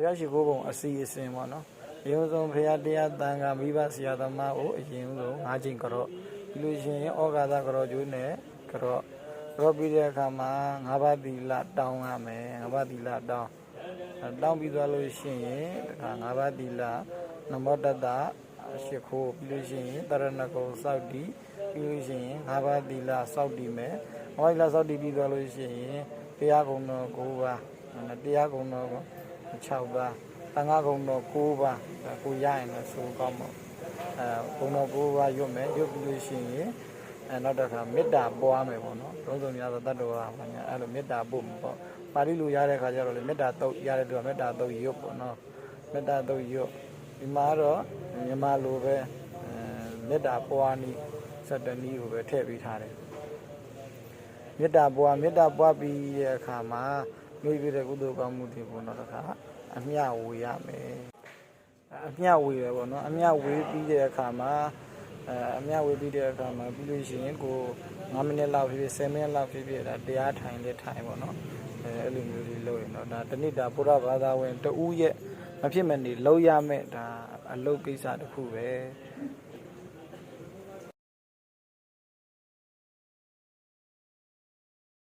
ရားရှိခိုးပုံအစီအစဉ်ပေါ့နော်အရင်ဆုံးဘုရားတရားတန်ခါမိဘဆရာသမားကိုအရင်ဆုံး၅ချိန်ကြော့ပြီးလို့ရှိရင်ဩဃာသကြော့ကျိုးနဲ့ကြော့ပြီးတဲ့အခါမှာ၅ပါးသီလတောင်းရမယ်၅ပါးသီလတောင်းပြီးသွားလို့ရှိရင်ဒါ၅ပါးသီလနမောတတရှိခိုးပြီးလို့ရှိရင်တရဏဂုံစောက်တည်ပြီးလို့ရှိရင်၅ပါးသီလစောက်တည်မယ်၅ပါးသီလစောက်တည်ပြီးသွားလို့ရှိရင်တရားကုံတော်9ပါးတရားကုံတော်6ပါးသံဃာကုံတော်9ပါးကိုရရင်လည်းဆိုကောင်းပါကုံတော်9ပါးရွတ်မယ်ရွတ်ပြီးလို့ရှိရင်နောက်တစ်ခါမေတ္တာပွားမယ်ပေါ့နော်သုံးစုံများသောတတ္တဝါဘာညာအဲ့လိုမေတ္တာပို့ပေါ့ပါဠိလိုရတဲ့ခါကျတော့လေမေတ္တာတုတ်ရတဲ့သူကမေတ္တာတုတ်ရွတ်ပေါ့နော်မေတ္တာတုတ်ရွတ်ဒီမှာတော့မြန်မာလိုပဲမေတ္တာပွားနည်း7နည်းကိုပဲထည့်ပေးထားတယ်မေတ္တာပွားပြီးတဲ့အခါမှာမိပြတဲ့ကုသိုလ်ကောင်းမှုတွေပေါ့နော်တခါအမျှဝေရမယ်အမျှဝေရပေါ့နော်အမျှဝေပြီးတဲ့အခါမှာပြီးလို့ရှိရင်ကို9မိနစ်လောက်ဖြစ်10မိနစ်လောက်ဖြစ်ဒါတရားထိုင်ပေါ့နော်အဲ့လိုမျိုးလေးလုပ်ရင်တော့ဒါတဏိတာဘုရားဘာသာဝင်တဦးရဲ့မဖြစ်မနေလောက်ရမယ်ဒါအလုပ်ကိစ္စတစ်ခုပဲ